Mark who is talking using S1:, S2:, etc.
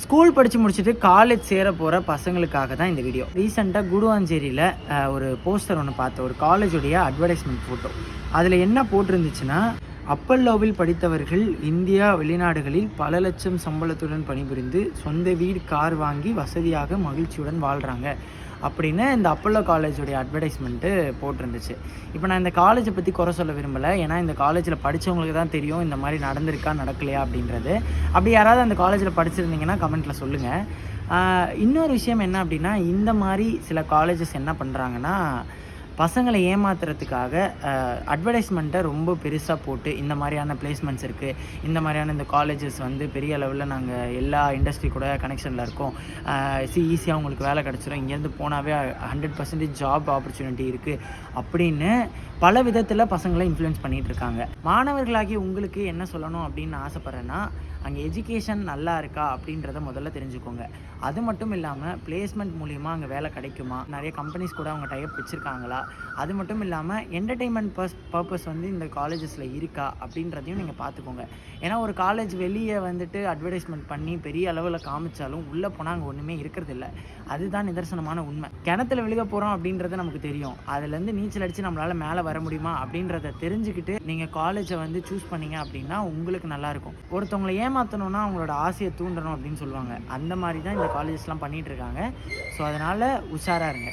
S1: School படித்து முடிச்சுட்டு college சேர போகிற பசங்களுக்காக தான் இந்த வீடியோ. ரீசெண்டாக குடுவாஞ்சேரியில் ஒரு போஸ்டர் ஒன்று பார்த்தேன், ஒரு காலேஜுடைய அட்வர்டைஸ்மெண்ட் ஃபோட்டோ. அதில் என்ன போட்டிருந்துச்சுன்னா, அப்பல்லோவில் படித்தவர்கள் இந்தியா வெளிநாடுகளில் பல லட்சம் சம்பளத்துடன் பணிபுரிந்து சொந்த வீடு, கார் வாங்கி வசதியாக மகிழ்ச்சியுடன் வாழ்கிறாங்க அப்படின்னு இந்த அப்பல்லோ காலேஜுடைய அட்வர்டைஸ்மெண்ட்டு போட்டிருந்துச்சு. இப்போ நான் இந்த காலேஜை பற்றி குறை சொல்ல விரும்பலை, ஏன்னா இந்த காலேஜில் படித்தவங்களுக்கு தான் தெரியும் இந்த மாதிரி நடந்திருக்கா நடக்கலையா அப்படின்றது. அப்படி யாராவது அந்த காலேஜில் படிச்சிருந்தீங்கன்னா கமெண்ட்டில் சொல்லுங்கள். இன்னொரு விஷயம் என்ன அப்படின்னா, இந்த மாதிரி சில காலேஜஸ் என்ன பண்ணுறாங்கன்னா, பசங்களை ஏமாத்துறதுக்காக அட்வர்டைஸ்மெண்ட்டை ரொம்ப பெருசாக போட்டு, இந்த மாதிரியான பிளேஸ்மெண்ட்ஸ் இருக்குது, இந்த மாதிரியான இந்த காலேஜஸ் வந்து பெரிய லெவலில் நாங்கள் எல்லா இண்டஸ்ட்ரி கூட கனெக்ஷனில் இருக்கோம், ஈஸியாக உங்களுக்கு வேலை கிடச்சிரும், இங்கேருந்து போனாவே 100% ஜாப் ஆப்பர்ச்சுனிட்டி இருக்குது அப்படின்னு பல விதத்தில் பசங்களை இன்ஃப்ளூயன்ஸ் பண்ணிகிட்டு இருக்காங்க. மாணவர்களாகி உங்களுக்கு என்ன சொல்லணும் அப்படின்னு நான் ஆசைப்பட்றேன்னா, அங்கே எஜுகேஷன் நல்லா இருக்கா அப்படின்றத முதல்ல தெரிஞ்சுக்கோங்க. அது மட்டும் இல்லாமல் பிளேஸ்மெண்ட் மூலிமா அங்கே வேலை கிடைக்குமா, நிறைய கம்பெனிஸ் கூட அவங்க டைப் வச்சுருக்காங்களா, அது மட்டும் இல்லாமல் என்டர்டெயின்மெண்ட் பர்பஸ் வந்து இந்த காலேஜஸில் இருக்கா அப்படின்றதையும் நீங்கள் பார்த்துக்கோங்க. ஏன்னா ஒரு காலேஜ் வெளியே வந்துட்டு அட்வர்டைஸ்மெண்ட் பண்ணி பெரிய அளவில் காமிச்சாலும் உள்ளே போனால் அங்கே ஒன்றுமே இருக்கிறது இல்லை. அதுதான் நிதர்சனமான உண்மை. கிணத்துல விழுக போகிறோம் அப்படின்றது நமக்கு தெரியும், அதுலேருந்து நீச்சல் அடித்து நம்மளால் மேலே வர முடியுமா அப்படின்றத தெரிஞ்சுக்கிட்டு நீங்கள் காலேஜை வந்து சூஸ் பண்ணீங்க அப்படின்னா உங்களுக்கு நல்லாயிருக்கும். ஒருத்தவங்களை ஏமாற்றணும்னா அவங்களோட ஆசையை தூண்டணும் அப்படின்னு சொல்லுவாங்க. அந்த மாதிரி தான் இந்த காலேஜஸ்லாம் பண்ணிகிட்டு இருக்காங்க. ஸோ அதனால் உஷாராக இருங்க.